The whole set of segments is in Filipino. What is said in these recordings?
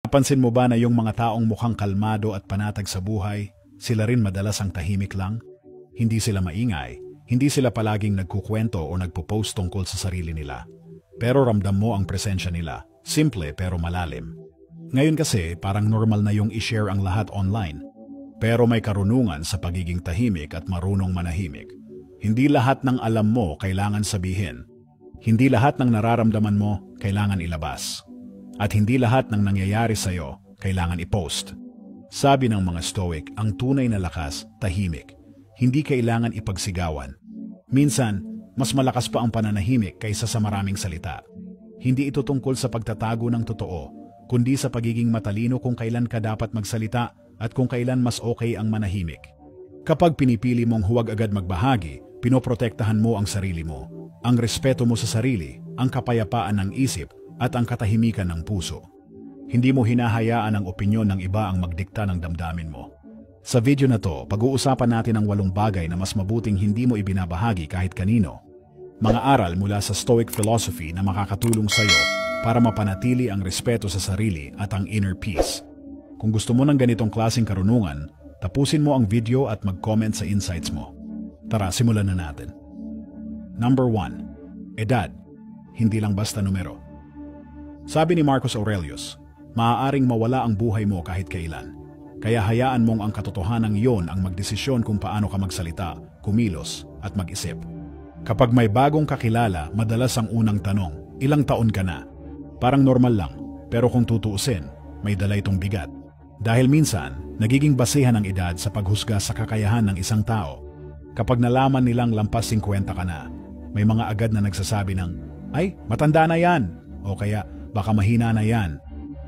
Napansin mo ba na yung mga taong mukhang kalmado at panatag sa buhay, sila rin madalas ang tahimik lang? Hindi sila maingay, hindi sila palaging nagkukwento o nagpo-post tungkol sa sarili nila. Pero ramdam mo ang presensya nila, simple pero malalim. Ngayon kasi parang normal na yung i-share ang lahat online. Pero may karunungan sa pagiging tahimik at marunong manahimik. Hindi lahat ng alam mo kailangan sabihin. Hindi lahat ng nararamdaman mo kailangan ilabas. At hindi lahat ng nangyayari sa'yo kailangan i-post. Sabi ng mga Stoic, ang tunay na lakas, tahimik. Hindi kailangan ipagsigawan. Minsan, mas malakas pa ang pananahimik kaysa sa maraming salita. Hindi ito tungkol sa pagtatago ng totoo, kundi sa pagiging matalino kung kailan ka dapat magsalita at kung kailan mas okay ang manahimik. Kapag pinipili mong huwag agad magbahagi, pinoprotektahan mo ang sarili mo, ang respeto mo sa sarili, ang kapayapaan ng isip, at ang katahimikan ng puso. Hindi mo hinahayaan ang opinyon ng iba ang magdikta ng damdamin mo. Sa video na to, pag-uusapan natin ang 8 bagay na mas mabuting hindi mo ibinabahagi kahit kanino. Mga aral mula sa Stoic philosophy na makakatulong sa iyo para mapanatili ang respeto sa sarili at ang inner peace. Kung gusto mo ng ganitong klaseng karunungan, tapusin mo ang video at mag-comment sa insights mo. Tara, simulan na natin. Number 1. Edad. Hindi lang basta numero. Sabi ni Marcus Aurelius, maaaring mawala ang buhay mo kahit kailan. Kaya hayaan mong ang katotohanan iyon ang magdesisyon kung paano ka magsalita, kumilos, at mag-isip. Kapag may bagong kakilala, madalas ang unang tanong, ilang taon ka na? Parang normal lang, pero kung tutuusin, may dala itong bigat. Dahil minsan, nagiging basehan ang edad sa paghusga sa kakayahan ng isang tao. Kapag nalaman nilang lampas 50 ka na, may mga agad na nagsasabi ng, ay, matanda na yan, o kaya, baka mahina na yan.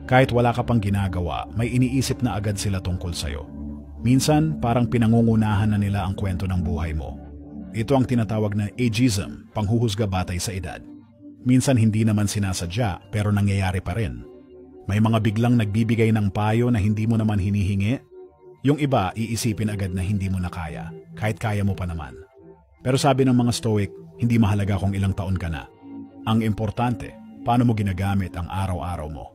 Kahit wala ka pang ginagawa, may iniisip na agad sila tungkol sa'yo. Minsan, parang pinangungunahan na nila ang kwento ng buhay mo. Ito ang tinatawag na ageism, panghuhusga batay sa edad. Minsan hindi naman sinasadya, pero nangyayari pa rin. May mga biglang nagbibigay ng payo na hindi mo naman hinihingi. Yung iba, iisipin agad na hindi mo na kaya, kahit kaya mo pa naman. Pero sabi ng mga Stoic, hindi mahalaga kung ilang taon ka na. Ang importante, paano mo ginagamit ang araw-araw mo.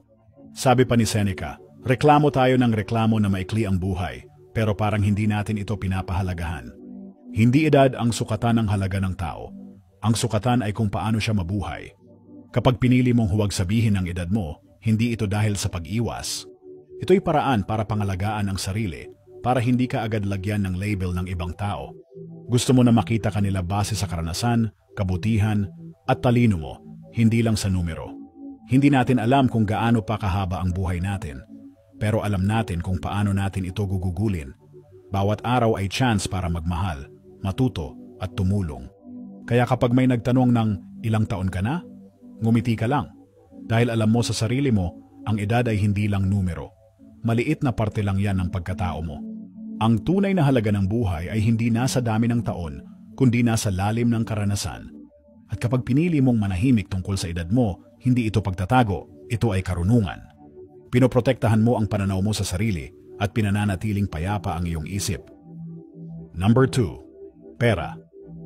Sabi pa ni Seneca, reklamo tayo ng reklamo na maikli ang buhay, pero parang hindi natin ito pinapahalagahan. Hindi edad ang sukatan ng halaga ng tao. Ang sukatan ay kung paano siya mabuhay. Kapag pinili mong huwag sabihin ang edad mo, hindi ito dahil sa pag-iwas. Ito'y paraan para pangalagaan ang sarili, para hindi ka agad lagyan ng label ng ibang tao. Gusto mo na makita kanila base sa karanasan, kabutihan, at talino mo, hindi lang sa numero. Hindi natin alam kung gaano pa kahaba ang buhay natin, pero alam natin kung paano natin ito gugugulin. Bawat araw ay chance para magmahal, matuto, at tumulong. Kaya kapag may nagtanong ng ilang taon ka na, ngumiti ka lang. Dahil alam mo sa sarili mo, ang edad ay hindi lang numero. Maliit na parte lang yan ng pagkatao mo. Ang tunay na halaga ng buhay ay hindi nasa dami ng taon, kundi nasa lalim ng karanasan. At kapag pinili mong manahimik tungkol sa edad mo, hindi ito pagtatago, ito ay karunungan. Pinoprotektahan mo ang pananaw mo sa sarili at pinananatiling payapa ang iyong isip. Number 2. Pera.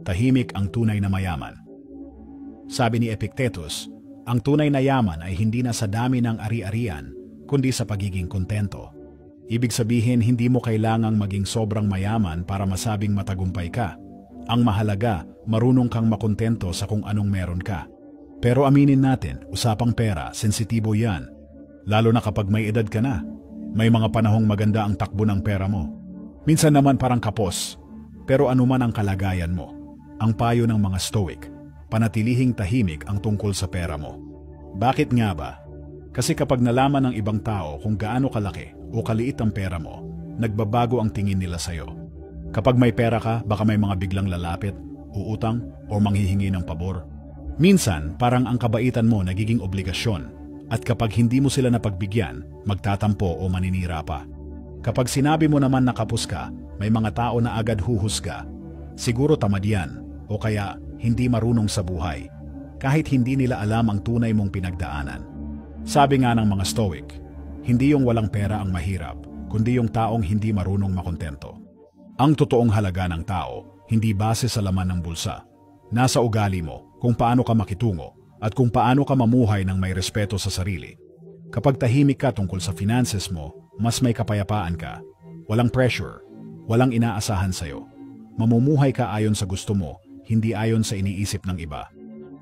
Tahimik ang tunay na mayaman. Sabi ni Epictetus, ang tunay na yaman ay hindi na sa dami ng ari-arian, kundi sa pagiging kontento. Ibig sabihin, hindi mo kailangang maging sobrang mayaman para masabing matagumpay ka. Ang mahalaga, marunong kang makontento sa kung anong meron ka. Pero aminin natin, usapang pera, sensitibo yan. Lalo na kapag may edad ka na. May mga panahong maganda ang takbo ng pera mo. Minsan naman parang kapos. Pero anuman ang kalagayan mo, ang payo ng mga Stoic, panatilihing tahimik ang tungkol sa pera mo. Bakit nga ba? Kasi kapag nalaman ng ibang tao kung gaano kalaki o kaliit ang pera mo, nagbabago ang tingin nila sa'yo. Kapag may pera ka, baka may mga biglang lalapit, uutang, o manghihingi ng pabor. Minsan, parang ang kabaitan mo nagiging obligasyon, at kapag hindi mo sila napagbigyan, magtatampo o maninira pa. Kapag sinabi mo naman na kapos ka, may mga tao na agad huhusga. Siguro tamad yan, o kaya hindi marunong sa buhay, kahit hindi nila alam ang tunay mong pinagdaanan. Sabi nga ng mga Stoic, hindi yung walang pera ang mahirap, kundi yung taong hindi marunong makontento. Ang totoong halaga ng tao, hindi base sa laman ng bulsa. Nasa ugali mo, kung paano ka makitungo, at kung paano ka mamuhay ng may respeto sa sarili. Kapag tahimik ka tungkol sa finances mo, mas may kapayapaan ka. Walang pressure, walang inaasahan sa'yo. Mamumuhay ka ayon sa gusto mo, hindi ayon sa iniisip ng iba.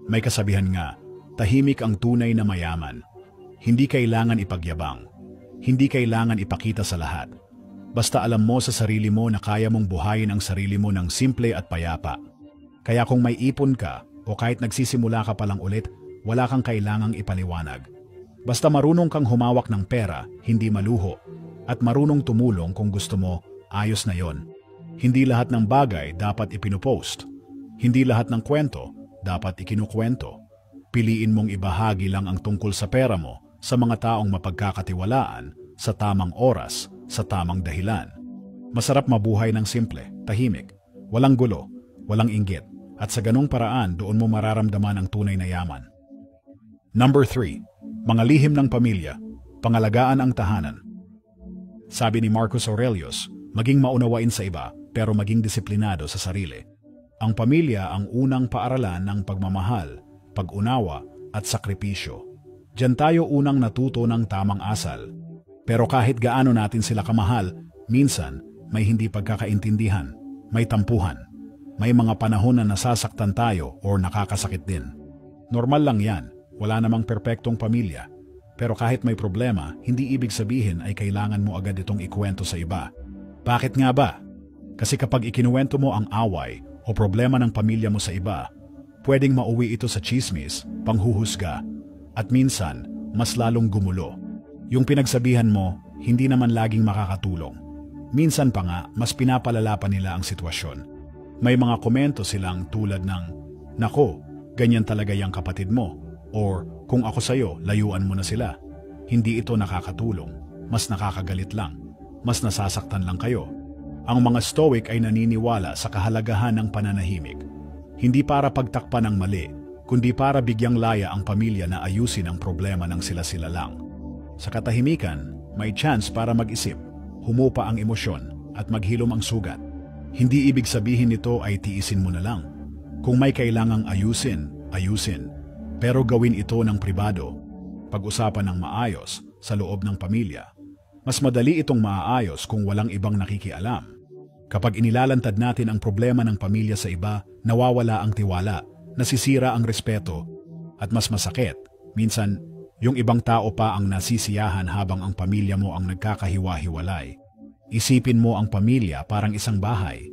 May kasabihan nga, tahimik ang tunay na mayaman. Hindi kailangan ipagyabang. Hindi kailangan ipakita sa lahat. Basta alam mo sa sarili mo na kaya mong buhayin ang sarili mo ng simple at payapa. Kaya kung may ipon ka o kahit nagsisimula ka pa lang ulit, wala kang kailangang ipaliwanag. Basta marunong kang humawak ng pera, hindi maluho, at marunong tumulong kung gusto mo, ayos na yon. Hindi lahat ng bagay dapat ipinupost. Hindi lahat ng kwento dapat ikinukwento. Piliin mong ibahagi lang ang tungkol sa pera mo sa mga taong mapagkakatiwalaan, sa tamang oras, sa tamang dahilan. Masarap mabuhay ng simple, tahimik, walang gulo, walang inggit, at sa ganong paraan doon mo mararamdaman ang tunay na yaman. Number 3. Mga lihim ng pamilya, pangalagaan ang tahanan. Sabi ni Marcus Aurelius, maging maunawain sa iba pero maging disiplinado sa sarili. Ang pamilya ang unang paaralan ng pagmamahal, pag-unawa at sakripisyo. Diyan tayo unang natuto ng tamang asal. Pero kahit gaano natin sila kamahal, minsan may hindi pagkakaintindihan, may tampuhan, may mga panahon na nasasaktan tayo o nakakasakit din. Normal lang yan. Wala namang perpektong pamilya. Pero kahit may problema, hindi ibig sabihin ay kailangan mo agad itong ikwento sa iba. Bakit nga ba? Kasi kapag ikinuwento mo ang away o problema ng pamilya mo sa iba, pwedeng mauwi ito sa chismis, panghuhusga, at minsan, mas lalong gumulo. Yung pinagsabihan mo, hindi naman laging makakatulong. Minsan pa nga, mas pinapalala pa nila ang sitwasyon. May mga komento silang tulad ng, "Nako, ganyan talaga yung kapatid mo." Or, "Kung ako sa'yo, layuan mo na sila." Hindi ito nakakatulong. Mas nakakagalit lang. Mas nasasaktan lang kayo. Ang mga Stoic ay naniniwala sa kahalagahan ng pananahimik. Hindi para pagtakpan ng mali, kundi para bigyang laya ang pamilya na ayusin ang problema ng sila-sila lang. Sa katahimikan, may chance para mag-isip, humupa ang emosyon, at maghilom ang sugat. Hindi ibig sabihin nito ay tiisin mo na lang. Kung may kailangang ayusin, ayusin. Pero gawin ito ng pribado, pag-usapan ng maayos sa loob ng pamilya. Mas madali itong maaayos kung walang ibang nakikialam. Kapag inilalantad natin ang problema ng pamilya sa iba, nawawala ang tiwala, nasisira ang respeto, at mas masakit, minsan, yung ibang tao pa ang nasisiyahan habang ang pamilya mo ang nagkakahiwa-hiwalay. Isipin mo ang pamilya parang isang bahay.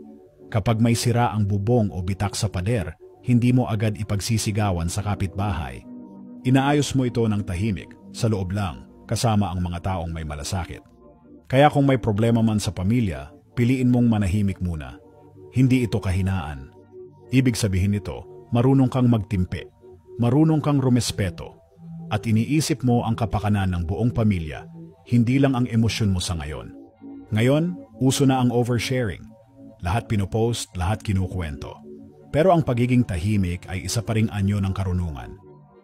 Kapag may sira ang bubong o bitak sa pader, hindi mo agad ipagsisigawan sa kapitbahay. Inaayos mo ito ng tahimik, sa loob lang, kasama ang mga taong may malasakit. Kaya kung may problema man sa pamilya, piliin mong manahimik muna. Hindi ito kahinaan. Ibig sabihin nito, marunong kang magtimpe, marunong kang rumespeto, at iniisip mo ang kapakanan ng buong pamilya, hindi lang ang emosyon mo sa ngayon. Ngayon, uso na ang oversharing. Lahat pinopost, lahat kinukwento. Pero ang pagiging tahimik ay isa pa ring anyo ng karunungan.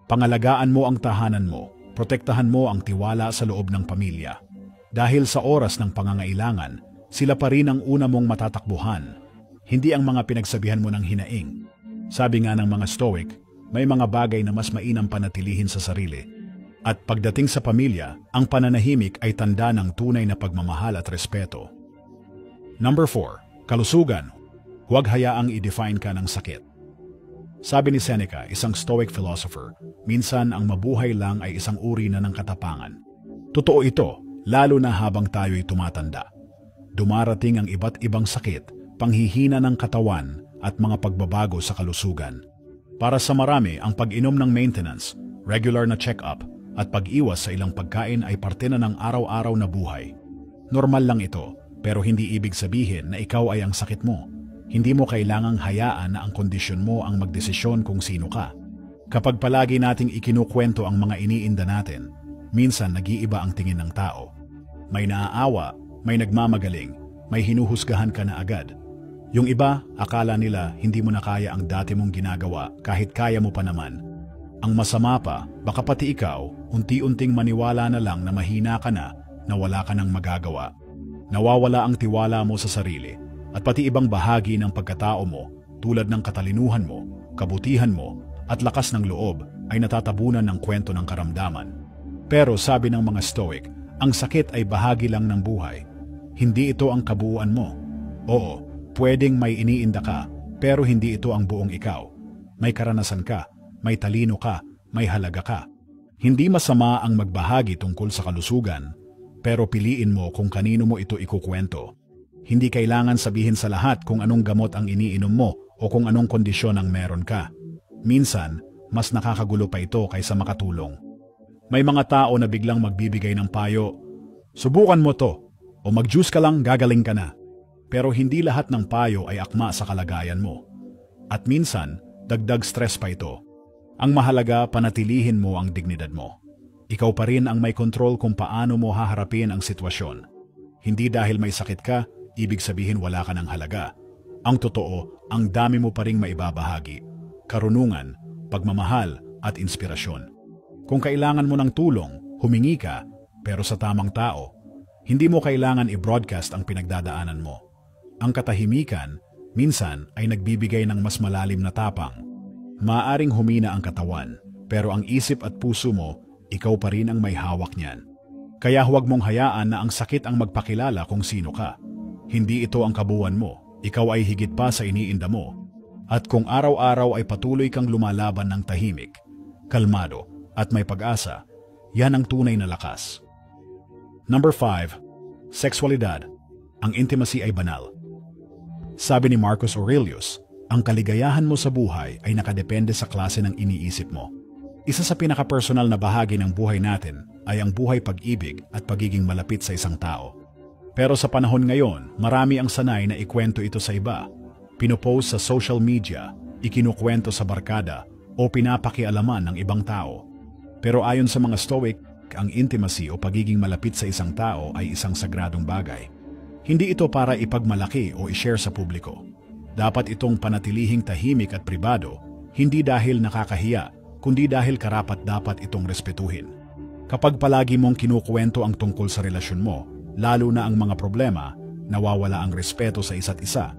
Pangalagaan mo ang tahanan mo, protektahan mo ang tiwala sa loob ng pamilya. Dahil sa oras ng pangangailangan, sila pa rin ang una mong matatakbuhan, hindi ang mga pinagsabihan mo ng hinaing. Sabi nga ng mga Stoic, may mga bagay na mas mainam panatilihin sa sarili. At pagdating sa pamilya, ang pananahimik ay tanda ng tunay na pagmamahal at respeto. Number 4. Kalusugan. Huwag hayaang i-define ka ng sakit. Sabi ni Seneca, isang Stoic philosopher, minsan ang mabuhay lang ay isang uri na ng katapangan. Totoo ito, lalo na habang tayo'y tumatanda. Dumarating ang iba't ibang sakit, panghihina ng katawan at mga pagbabago sa kalusugan. Para sa marami, ang pag-inom ng maintenance, regular na check-up, at pag-iwas sa ilang pagkain ay parte na ng araw-araw na buhay. Normal lang ito, pero hindi ibig sabihin na ikaw ay ang sakit mo. Hindi mo kailangang hayaan na ang kondisyon mo ang magdesisyon kung sino ka. Kapag palagi nating ikinukwento ang mga iniinda natin, minsan nag-iiba ang tingin ng tao. May naaawa, may nagmamagaling, may hinuhusgahan ka na agad. Yung iba, akala nila hindi mo na kaya ang dati mong ginagawa kahit kaya mo pa naman. Ang masama pa, baka pati ikaw, unti-unting maniwala na lang na mahina ka na wala ka nang magagawa. Nawawala ang tiwala mo sa sarili at pati ibang bahagi ng pagkatao mo tulad ng katalinuhan mo, kabutihan mo at lakas ng loob ay natatabunan ng kwento ng karamdaman. Pero sabi ng mga Stoic, ang sakit ay bahagi lang ng buhay. Hindi ito ang kabuuan mo. Oo, pwedeng may iniinda ka, pero hindi ito ang buong ikaw. May karanasan ka, may talino ka, may halaga ka. Hindi masama ang magbahagi tungkol sa kalusugan, pero piliin mo kung kanino mo ito ikukwento. Hindi kailangan sabihin sa lahat kung anong gamot ang iniinom mo o kung anong kondisyon ang meron ka. Minsan, mas nakakagulo pa ito kaysa makatulong. May mga tao na biglang magbibigay ng payo, subukan mo to, o mag-juice ka lang gagaling ka na. Pero hindi lahat ng payo ay akma sa kalagayan mo. At minsan, dagdag stress pa ito. Ang mahalaga, panatilihin mo ang dignidad mo. Ikaw pa rin ang may kontrol kung paano mo haharapin ang sitwasyon. Hindi dahil may sakit ka, ibig sabihin wala ka ng halaga. Ang totoo, ang dami mo pa ring maibabahagi. Karunungan, pagmamahal at inspirasyon. Kung kailangan mo ng tulong, humingi ka, pero sa tamang tao. Hindi mo kailangan i-broadcast ang pinagdadaanan mo. Ang katahimikan, minsan ay nagbibigay ng mas malalim na tapang. Maaring humina ang katawan, pero ang isip at puso mo, ikaw pa rin ang may hawak niyan. Kaya huwag mong hayaan na ang sakit ang magpakilala kung sino ka. Hindi ito ang kabuuan mo, ikaw ay higit pa sa iniinda mo. At kung araw-araw ay patuloy kang lumalaban ng tahimik, kalmado at may pag-asa, yan ang tunay na lakas. Number 5. Sexualidad. Ang intimacy ay banal. Sabi ni Marcus Aurelius, ang kaligayahan mo sa buhay ay nakadepende sa klase ng iniisip mo. Isa sa pinaka-personal na bahagi ng buhay natin ay ang buhay pag-ibig at pagiging malapit sa isang tao. Pero sa panahon ngayon, marami ang sanay na ikwento ito sa iba. Pinopost sa social media, ikinukwento sa barkada o pinapakialaman ng ibang tao. Pero ayon sa mga Stoic, ang intimacy o pagiging malapit sa isang tao ay isang sagradong bagay. Hindi ito para ipagmalaki o i-share sa publiko. Dapat itong panatilihing tahimik at pribado, hindi dahil nakakahiya, kundi dahil karapat-dapat itong respetuhin. Kapag palagi mong kinukwento ang tungkol sa relasyon mo, lalo na ang mga problema, nawawala ang respeto sa isa't isa.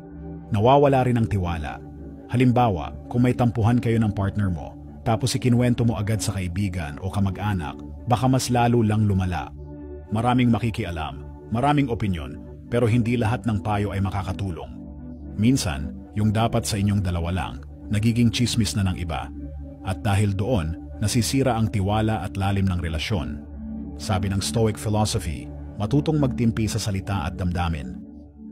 Nawawala rin ang tiwala. Halimbawa, kung may tampuhan kayo ng partner mo, tapos ikinuwento mo agad sa kaibigan o kamag-anak, baka mas lalo lang lumala. Maraming makikialam, maraming opinyon, pero hindi lahat ng payo ay makakatulong. Minsan, yung dapat sa inyong dalawa lang, nagiging chismis na ng iba. At dahil doon, nasisira ang tiwala at lalim ng relasyon. Sabi ng Stoic philosophy, matutong magtimpi sa salita at damdamin.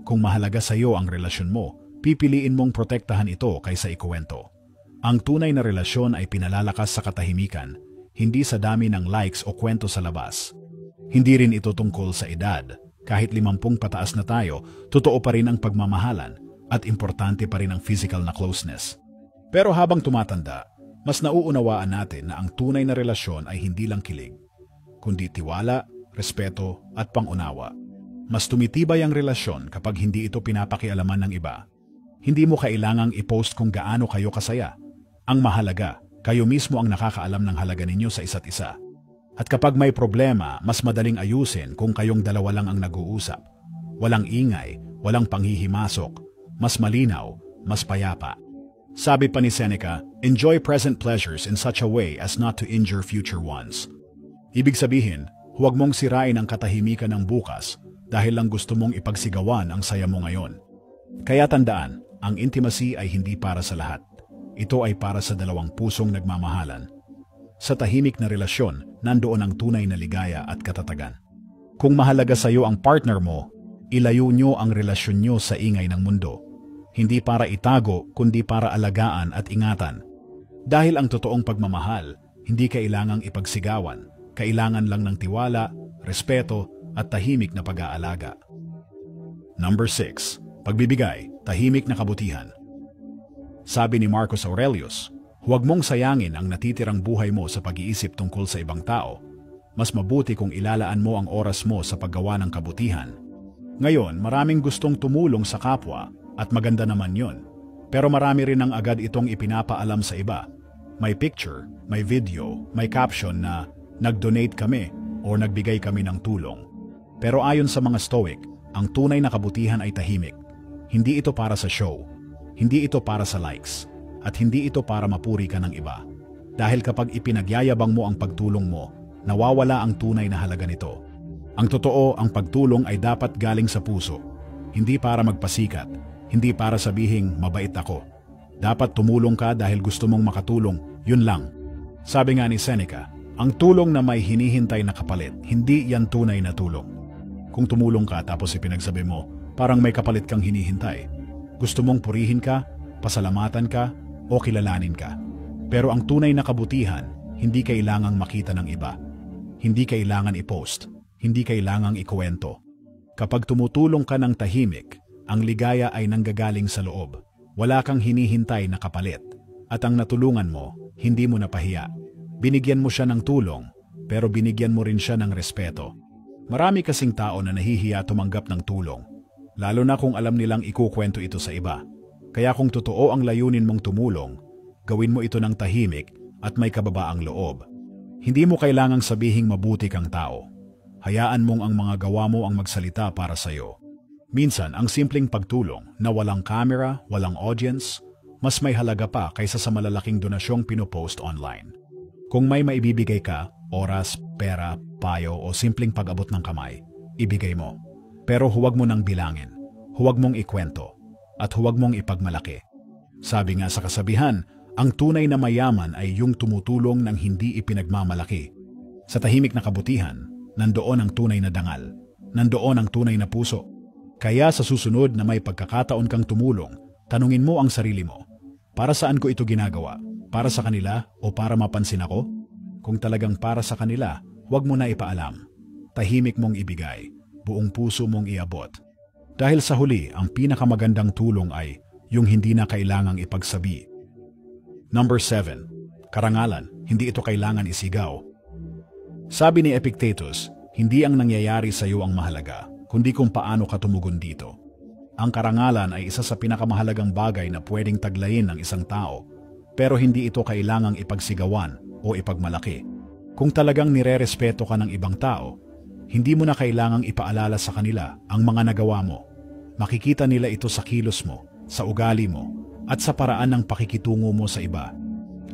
Kung mahalaga sa iyo ang relasyon mo, pipiliin mong protektahan ito kaysa ikuwento. Ang tunay na relasyon ay pinalalakas sa katahimikan, hindi sa dami ng likes o kwento sa labas. Hindi rin ito tungkol sa edad. Kahit 50 pataas na tayo, totoo pa rin ang pagmamahalan at importante pa rin ang physical na closeness. Pero habang tumatanda, mas nauunawaan natin na ang tunay na relasyon ay hindi lang kilig, kundi tiwala, respeto at pangunawa. Mas tumitibay ang relasyon kapag hindi ito pinapakialaman ng iba. Hindi mo kailangang i-post kung gaano kayo kasaya. Ang mahalaga, kayo mismo ang nakakaalam ng halaga ninyo sa isa't isa. At kapag may problema, mas madaling ayusin kung kayong dalawa lang ang nag-uusap. Walang ingay, walang panghihimasok, mas malinaw, mas payapa. Sabi pa ni Seneca, enjoy present pleasures in such a way as not to injure future ones. Ibig sabihin, huwag mong sirain ang katahimikan ng bukas dahil lang gusto mong ipagsigawan ang saya mo ngayon. Kaya tandaan, ang intimacy ay hindi para sa lahat. Ito ay para sa dalawang pusong nagmamahalan. Sa tahimik na relasyon, nandoon ang tunay na ligaya at katatagan. Kung mahalaga sa iyo ang partner mo, ilayo nyo ang relasyon nyo sa ingay ng mundo. Hindi para itago, kundi para alagaan at ingatan. Dahil ang totoong pagmamahal, hindi kailangang ipagsigawan, kailangan lang ng tiwala, respeto at tahimik na pag-aalaga. Number 6. Pagbibigay, tahimik na kabutihan. Sabi ni Marcus Aurelius, huwag mong sayangin ang natitirang buhay mo sa pag-iisip tungkol sa ibang tao. Mas mabuti kung ilalaan mo ang oras mo sa paggawa ng kabutihan. Ngayon, maraming gustong tumulong sa kapwa at maganda naman yon. Pero marami rin ang agad itong ipinapaalam sa iba. May picture, may video, may caption na nag-donate kami o nagbigay kami ng tulong. Pero ayon sa mga Stoic, ang tunay na kabutihan ay tahimik. Hindi ito para sa show. Hindi ito para sa likes, at hindi ito para mapuri ka ng iba. Dahil kapag ipinagyayabang mo ang pagtulong mo, nawawala ang tunay na halaga nito. Ang totoo, ang pagtulong ay dapat galing sa puso. Hindi para magpasikat, hindi para sabihing mabait ako. Dapat tumulong ka dahil gusto mong makatulong, yun lang. Sabi nga ni Seneca, ang tulong na may hinihintay na kapalit, hindi yan tunay na tulong. Kung tumulong ka tapos ipinagsabi mo, parang may kapalit kang hinihintay. Gusto mong purihin ka, pasalamatan ka, o kilalanin ka. Pero ang tunay na kabutihan, hindi kailangang makita ng iba. Hindi kailangan i-post, hindi kailangang ikuwento. Kapag tumutulong ka ng tahimik, ang ligaya ay nanggagaling sa loob. Wala kang hinihintay na kapalit. At ang natulungan mo, hindi mo napahiya. Binigyan mo siya ng tulong, pero binigyan mo rin siya ng respeto. Marami kasing tao na nahihiya tumanggap ng tulong, lalo na kung alam nilang ikukwento ito sa iba. Kaya kung totoo ang layunin mong tumulong, gawin mo ito ng tahimik at may kababaang loob. Hindi mo kailangang sabihing mabuti kang tao. Hayaan mong ang mga gawa mo ang magsalita para sa'yo. Minsan, ang simpleng pagtulong na walang camera, walang audience, mas may halaga pa kaysa sa malalaking donasyong pinopost online. Kung may maibibigay ka, oras, pera, payo o simpleng pag-abot ng kamay, ibigay mo. Pero huwag mo nang bilangin, huwag mong ikwento, at huwag mong ipagmalaki. Sabi nga sa kasabihan, ang tunay na mayaman ay yung tumutulong ng hindi ipinagmamalaki. Sa tahimik na kabutihan, nandoon ang tunay na dangal, nandoon ang tunay na puso. Kaya sa susunod na may pagkakataon kang tumulong, tanungin mo ang sarili mo, para saan ko ito ginagawa? Para sa kanila o para mapansin ako? Kung talagang para sa kanila, huwag mo na ipaalam. Tahimik mong ibigay, buong puso mong iabot. Dahil sa huli, ang pinakamagandang tulong ay yung hindi na kailangang ipagsabi. Number 7. Karangalan, hindi ito kailangan isigaw. Sabi ni Epictetus, hindi ang nangyayari sa iyo ang mahalaga, kundi kung paano ka tumugon dito. Ang karangalan ay isa sa pinakamahalagang bagay na pwedeng taglayin ng isang tao, pero hindi ito kailangang ipagsigawan o ipagmalaki. Kung talagang nirerespeto ka ng ibang tao, hindi mo na kailangang ipaalala sa kanila ang mga nagawa mo. Makikita nila ito sa kilos mo, sa ugali mo, at sa paraan ng pakikitungo mo sa iba.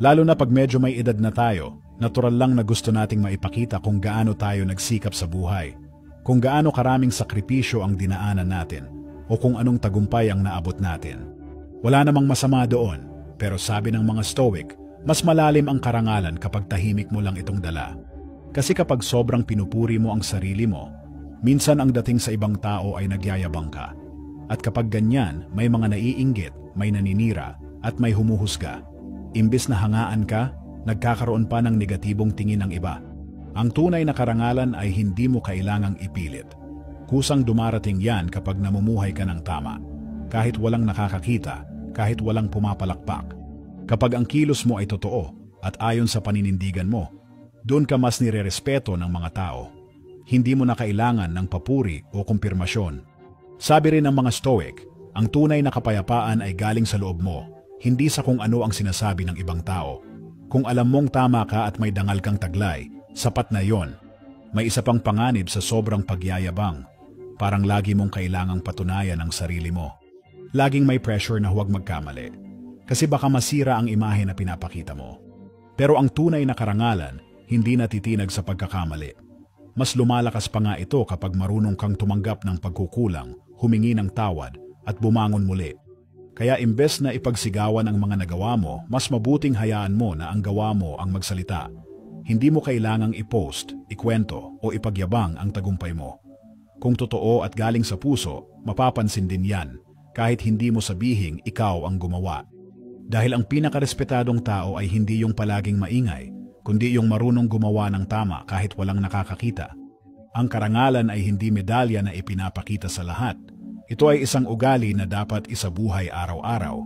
Lalo na pag medyo may edad na tayo, natural lang na gusto nating maipakita kung gaano tayo nagsikap sa buhay, kung gaano karaming sakripisyo ang dinaanan natin, o kung anong tagumpay ang naabot natin. Wala namang masama doon, pero sabi ng mga Stoic, mas malalim ang karangalan kapag tahimik mo lang itong dala. Kasi kapag sobrang pinupuri mo ang sarili mo, minsan ang dating sa ibang tao ay nagyayabang ka. At kapag ganyan, may mga naiinggit, may naninira, at may humuhusga. Imbes na hangaan ka, nagkakaroon pa ng negatibong tingin ng iba. Ang tunay na karangalan ay hindi mo kailangang ipilit. Kusang dumarating yan kapag namumuhay ka ng tama, kahit walang nakakakita, kahit walang pumapalakpak. Kapag ang kilos mo ay totoo at ayon sa paninindigan mo, doon ka mas nirerespeto ng mga tao. Hindi mo na kailangan ng papuri o kumpirmasyon. Sabi rin ng mga Stoic, ang tunay na kapayapaan ay galing sa loob mo, hindi sa kung ano ang sinasabi ng ibang tao. Kung alam mong tama ka at may dangal kang taglay, sapat na yon. May isa pang panganib sa sobrang pagyayabang. Parang lagi mong kailangang patunayan ang sarili mo. Laging may pressure na huwag magkamali. Kasi baka masira ang imahe na pinapakita mo. Pero ang tunay na karangalan, hindi natitinag sa pagkakamali. Mas lumalakas pa nga ito kapag marunong kang tumanggap ng pagkukulang, humingi ng tawad, at bumangon muli. Kaya imbes na ipagsigawan ang mga nagawa mo, mas mabuting hayaan mo na ang gawa mo ang magsalita. Hindi mo kailangang i-post, ikwento, o ipagyabang ang tagumpay mo. Kung totoo at galing sa puso, mapapansin din yan, kahit hindi mo sabihing ikaw ang gumawa. Dahil ang pinakarespetadong tao ay hindi yung palaging maingay, kundi yung marunong gumawa ng tama kahit walang nakakakita. Ang karangalan ay hindi medalya na ipinapakita sa lahat. Ito ay isang ugali na dapat isabuhay araw-araw.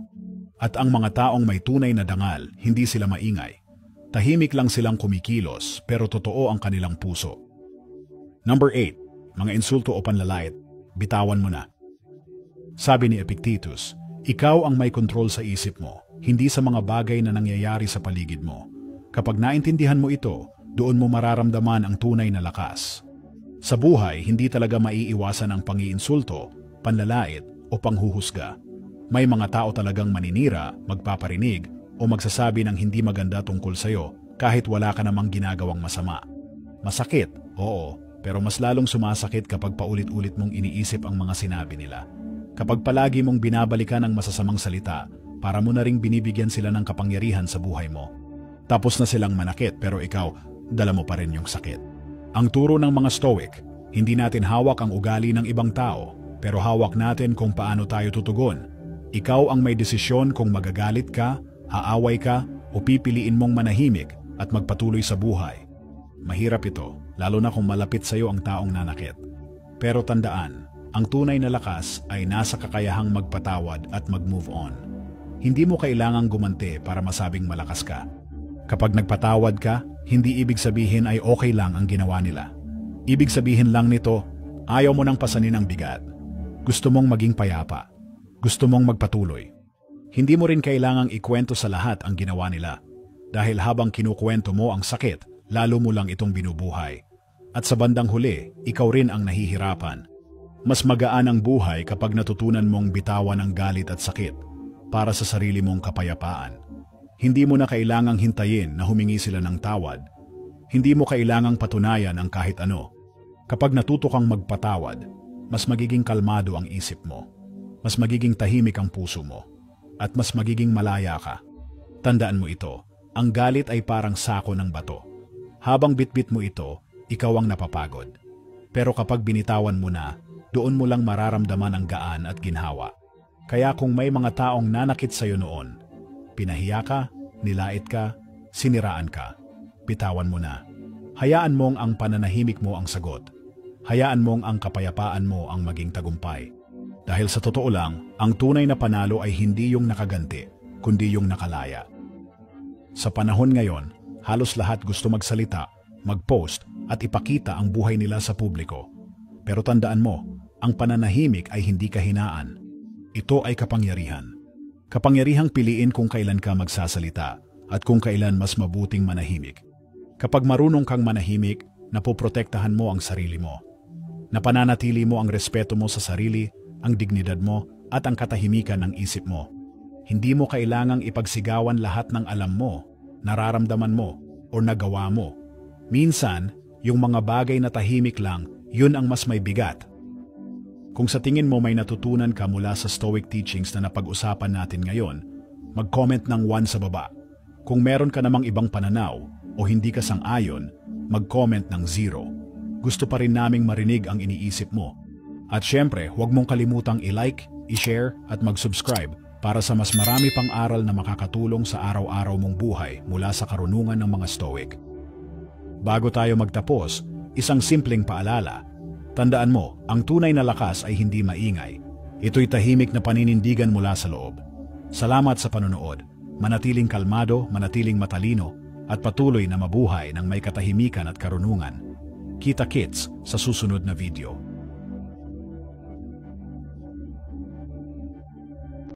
At ang mga taong may tunay na dangal, hindi sila maingay. Tahimik lang silang kumikilos, pero totoo ang kanilang puso. Number 8. Mga insulto o panlalait, bitawan mo na. Sabi ni Epictetus, ikaw ang may kontrol sa isip mo, hindi sa mga bagay na nangyayari sa paligid mo. Kapag naintindihan mo ito, doon mo mararamdaman ang tunay na lakas. Sa buhay, hindi talaga maiiwasan ang pangiinsulto, panlalait o panghuhusga. May mga tao talagang maninira, magpaparinig o magsasabi ng hindi maganda tungkol sa'yo kahit wala ka namang ginagawang masama. Masakit, oo, pero mas lalong sumasakit kapag paulit-ulit mong iniisip ang mga sinabi nila. Kapag palagi mong binabalikan ang masasamang salita, para mo na ring binibigyan sila ng kapangyarihan sa buhay mo. Tapos na silang manakit pero ikaw, dala mo pa rin yung sakit. Ang turo ng mga Stoic, hindi natin hawak ang ugali ng ibang tao, pero hawak natin kung paano tayo tutugon. Ikaw ang may desisyon kung magagalit ka, haaway ka, o pipiliin mong manahimik at magpatuloy sa buhay. Mahirap ito, lalo na kung malapit sa iyo ang taong nanakit. Pero tandaan, ang tunay na lakas ay nasa kakayahang magpatawad at mag-move on. Hindi mo kailangang gumanti para masabing malakas ka. Kapag nagpatawad ka, hindi ibig sabihin ay okay lang ang ginawa nila. Ibig sabihin lang nito, ayaw mo nang pasanin ang bigat. Gusto mong maging payapa. Gusto mong magpatuloy. Hindi mo rin kailangang ikwento sa lahat ang ginawa nila. Dahil habang kinukwento mo ang sakit, lalo mo lang itong binubuhay. At sa bandang huli, ikaw rin ang nahihirapan. Mas magaan ang buhay kapag natutunan mong bitawan ang galit at sakit para sa sarili mong kapayapaan. Hindi mo na kailangang hintayin na humingi sila ng tawad. Hindi mo kailangang patunayan ang kahit ano. Kapag natuto kang magpatawad, mas magiging kalmado ang isip mo. Mas magiging tahimik ang puso mo. At mas magiging malaya ka. Tandaan mo ito, ang galit ay parang sako ng bato. Habang bitbit mo ito, ikaw ang napapagod. Pero kapag binitawan mo na, doon mo lang mararamdaman ang gaan at ginhawa. Kaya kung may mga taong nanakit sa iyo noon, pinahiya ka, nilait ka, siniraan ka, bitawan mo na. Hayaan mong ang pananahimik mo ang sagot. Hayaan mong ang kapayapaan mo ang maging tagumpay. Dahil sa totoo lang, ang tunay na panalo ay hindi yung nakaganti, kundi yung nakalaya. Sa panahon ngayon, halos lahat gusto magsalita, mag-post at ipakita ang buhay nila sa publiko. Pero tandaan mo, ang pananahimik ay hindi kahinaan. Ito ay kapangyarihan. Kapangyarihang piliin kung kailan ka magsasalita at kung kailan mas mabuting manahimik. Kapag marunong kang manahimik, napoprotektahan mo ang sarili mo. Napananatili mo ang respeto mo sa sarili, ang dignidad mo at ang katahimikan ng isip mo. Hindi mo kailangang ipagsigawan lahat ng alam mo, nararamdaman mo o nagawa mo. Minsan, yung mga bagay na tahimik lang, yun ang mas may bigat. Kung sa tingin mo may natutunan ka mula sa Stoic teachings na napag-usapan natin ngayon, mag-comment ng 1 sa baba. Kung meron ka namang ibang pananaw o hindi ka sang-ayon, mag-comment ng 0. Gusto pa rin naming marinig ang iniisip mo. At syempre, huwag mong kalimutang i-like, i-share at mag-subscribe para sa mas marami pang aral na makakatulong sa araw-araw mong buhay mula sa karunungan ng mga Stoic. Bago tayo magtapos, isang simpleng paalala. Tandaan mo, ang tunay na lakas ay hindi maingay. Ito'y tahimik na paninindigan mula sa loob. Salamat sa panonood. Manatiling kalmado, manatiling matalino, at patuloy na mabuhay ng may katahimikan at karunungan. Kita-kits sa susunod na video.